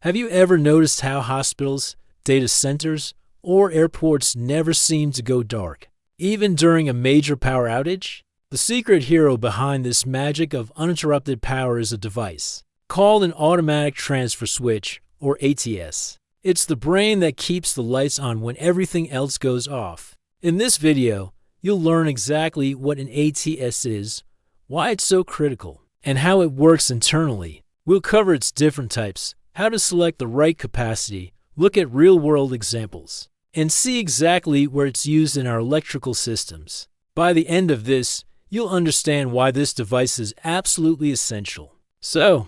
Have you ever noticed how hospitals, data centers, or airports never seem to go dark, even during a major power outage? The secret hero behind this magic of uninterrupted power is a device called an automatic transfer switch, or ATS. It's the brain that keeps the lights on when everything else goes off. In this video, you'll learn exactly what an ATS is, why it's so critical, and how it works internally. We'll cover its different types, how to select the right capacity, look at real-world examples, and see exactly where it's used in our electrical systems. By the end of this, you'll understand why this device is absolutely essential. So,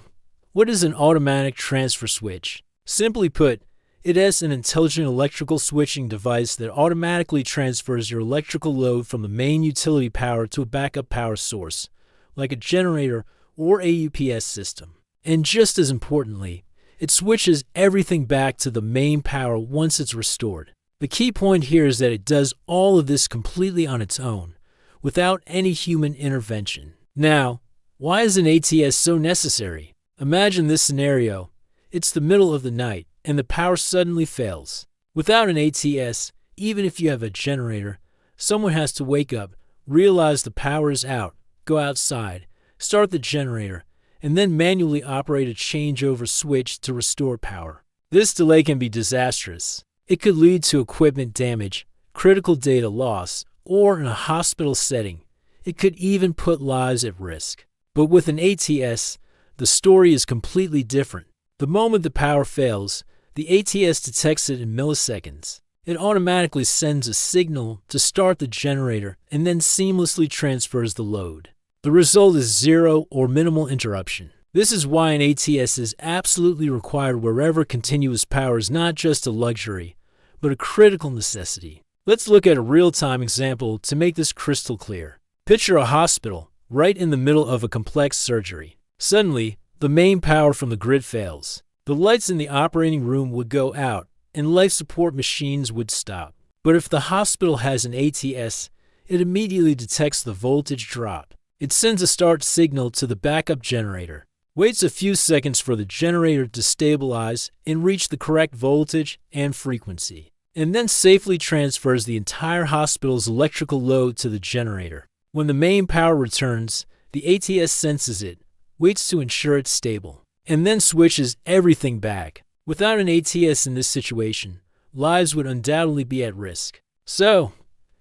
what is an automatic transfer switch? Simply put, it is an intelligent electrical switching device that automatically transfers your electrical load from the main utility power to a backup power source, like a generator or a UPS system. And just as importantly, it switches everything back to the main power once it's restored. The key point here is that it does all of this completely on its own, without any human intervention. Now, why is an ATS so necessary? Imagine this scenario. It's the middle of the night, and the power suddenly fails. Without an ATS, even if you have a generator, someone has to wake up, realize the power is out, go outside, start the generator, and then manually operate a changeover switch to restore power. This delay can be disastrous. It could lead to equipment damage, critical data loss, or in a hospital setting, it could even put lives at risk. But with an ATS, the story is completely different. The moment the power fails, the ATS detects it in milliseconds. It automatically sends a signal to start the generator and then seamlessly transfers the load. The result is zero or minimal interruption. This is why an ATS is absolutely required wherever continuous power is not just a luxury, but a critical necessity. Let's look at a real-time example to make this crystal clear. Picture a hospital, right in the middle of a complex surgery. Suddenly, the main power from the grid fails. The lights in the operating room would go out, and life support machines would stop. But if the hospital has an ATS, it immediately detects the voltage drop. It sends a start signal to the backup generator, waits a few seconds for the generator to stabilize and reach the correct voltage and frequency, and then safely transfers the entire hospital's electrical load to the generator. When the main power returns, the ATS senses it, waits to ensure it's stable, and then switches everything back. Without an ATS in this situation, lives would undoubtedly be at risk. So,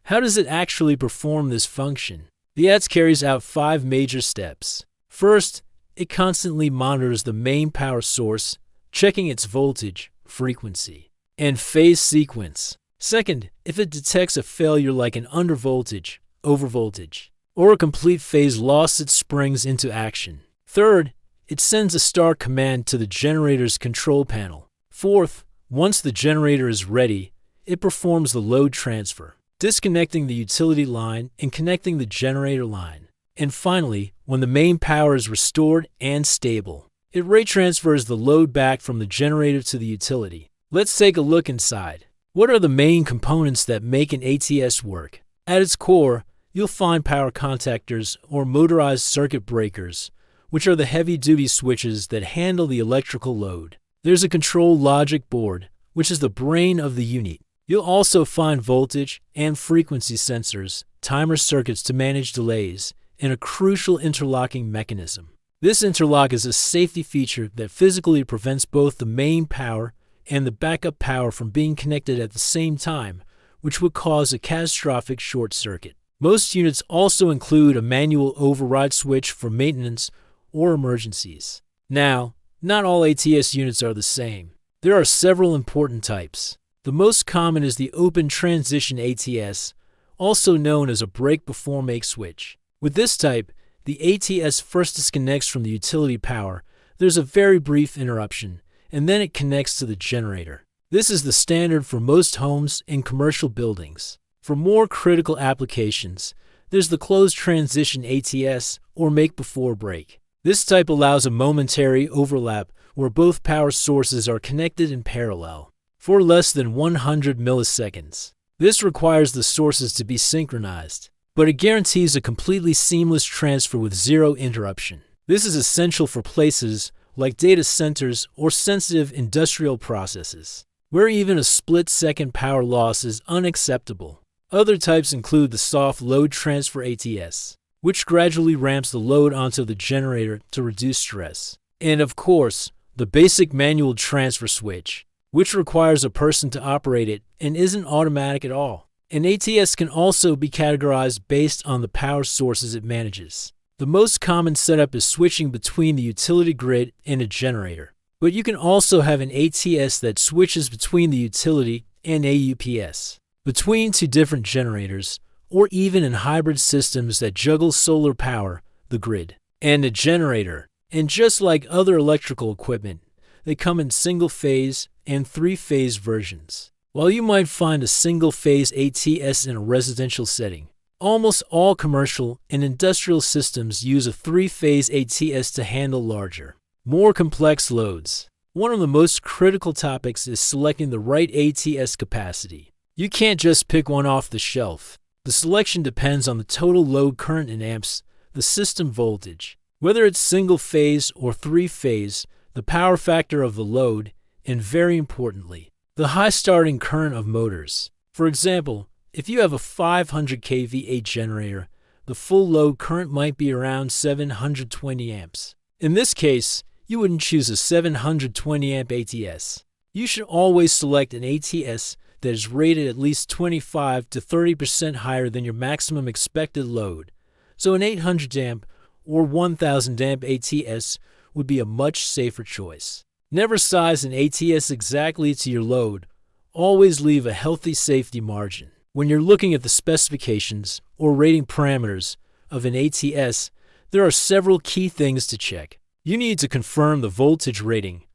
how does it actually perform this function? The ATS carries out 5 major steps. First, it constantly monitors the main power source, checking its voltage, frequency, and phase sequence. Second, if it detects a failure like an undervoltage, overvoltage, or a complete phase loss, it springs into action. Third, it sends a start command to the generator's control panel. Fourth, once the generator is ready, it performs the load transfer, disconnecting the utility line and connecting the generator line. And finally, when the main power is restored and stable, it retransfers the load back from the generator to the utility. Let's take a look inside. What are the main components that make an ATS work? At its core, you'll find power contactors or motorized circuit breakers, which are the heavy-duty switches that handle the electrical load. There's a control logic board, which is the brain of the unit. You'll also find voltage and frequency sensors, timer circuits to manage delays, and a crucial interlocking mechanism. This interlock is a safety feature that physically prevents both the main power and the backup power from being connected at the same time, which would cause a catastrophic short circuit. Most units also include a manual override switch for maintenance or emergencies. Now, not all ATS units are the same. There are several important types. The most common is the open transition ATS, also known as a break-before-make switch. With this type, the ATS first disconnects from the utility power. There's a very brief interruption, and then it connects to the generator. This is the standard for most homes and commercial buildings. For more critical applications, there's the closed transition ATS, or make-before-break. This type allows a momentary overlap where both power sources are connected in parallel for less than 100 milliseconds. This requires the sources to be synchronized, but it guarantees a completely seamless transfer with zero interruption. This is essential for places like data centers or sensitive industrial processes, where even a split-second power loss is unacceptable. Other types include the soft load transfer ATS, which gradually ramps the load onto the generator to reduce stress. And of course, the basic manual transfer switch, which requires a person to operate it and isn't automatic at all. An ATS can also be categorized based on the power sources it manages. The most common setup is switching between the utility grid and a generator. But you can also have an ATS that switches between the utility and a UPS, between two different generators, or even in hybrid systems that juggle solar power, the grid, and a generator. And just like other electrical equipment, they come in single-phase and three-phase versions. While you might find a single-phase ATS in a residential setting, almost all commercial and industrial systems use a three-phase ATS to handle larger, more complex loads. One of the most critical topics is selecting the right ATS capacity. You can't just pick one off the shelf. The selection depends on the total load current in amps, the system voltage, whether it's single-phase or three-phase, the power factor of the load, and very importantly, the high starting current of motors. For example, if you have a 500 kVA generator, the full load current might be around 720 amps. In this case, you wouldn't choose a 720 amp ATS. You should always select an ATS that is rated at least 25 to 30% higher than your maximum expected load. So an 800 amp or 1000 amp ATS would be a much safer choice. Never size an ATS exactly to your load. Always leave a healthy safety margin. When you're looking at the specifications or rating parameters of an ATS, there are several key things to check. You need to confirm the voltage rating,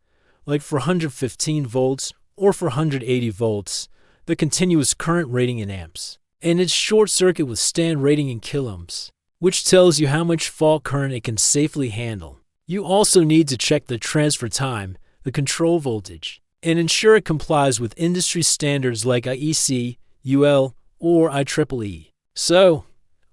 like for 115 volts or for 180 volts, the continuous current rating in amps, and its short circuit withstand rating in kiloohms, which tells you how much fault current it can safely handle. You also need to check the transfer time, the control voltage, and ensure it complies with industry standards like IEC, UL, or IEEE. So,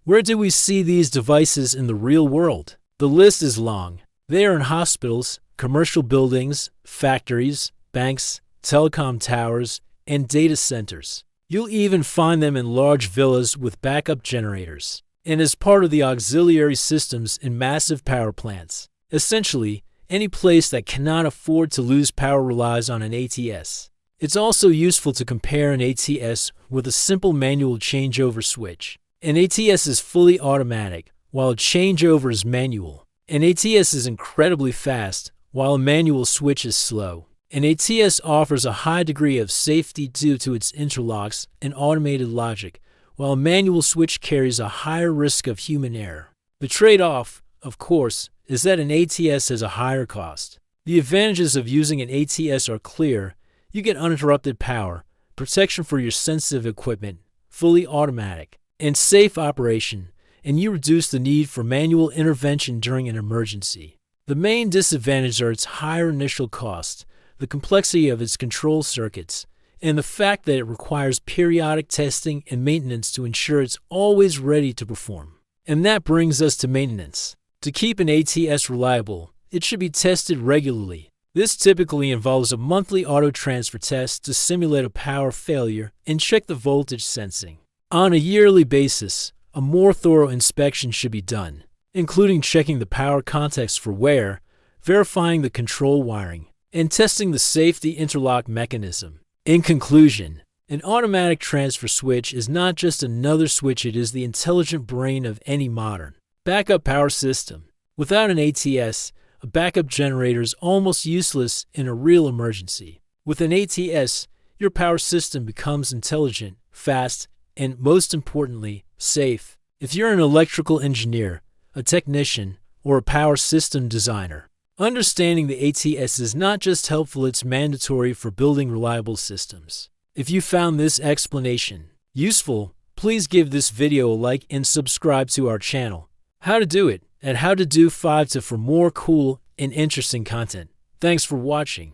where do we see these devices in the real world? The list is long. They are in hospitals, commercial buildings, factories, banks, telecom towers, and data centers. You'll even find them in large villas with backup generators, and as part of the auxiliary systems in massive power plants. Essentially, any place that cannot afford to lose power relies on an ATS. It's also useful to compare an ATS with a simple manual changeover switch. An ATS is fully automatic, while a changeover is manual. An ATS is incredibly fast, while a manual switch is slow. An ATS offers a high degree of safety due to its interlocks and automated logic, while a manual switch carries a higher risk of human error. The trade-off, of course, is that an ATS has a higher cost. The advantages of using an ATS are clear. You get uninterrupted power, protection for your sensitive equipment, fully automatic, and safe operation, and you reduce the need for manual intervention during an emergency. The main disadvantages are its higher initial cost, the complexity of its control circuits, and the fact that it requires periodic testing and maintenance to ensure it's always ready to perform. And that brings us to maintenance. To keep an ATS reliable, it should be tested regularly. This typically involves a monthly auto transfer test to simulate a power failure and check the voltage sensing. On a yearly basis, a more thorough inspection should be done, including checking the power contacts for wear, verifying the control wiring, and testing the safety interlock mechanism. In conclusion, an automatic transfer switch is not just another switch, it is the intelligent brain of any modern backup power system. Without an ATS, a backup generator is almost useless in a real emergency. With an ATS, your power system becomes intelligent, fast, and most importantly, safe. If you're an electrical engineer, a technician, or a power system designer, understanding the ATS is not just helpful, it's mandatory for building reliable systems. If you found this explanation useful, please give this video a like and subscribe to our channel. How to do it at How to Do 5 for more cool and interesting content. Thanks for watching.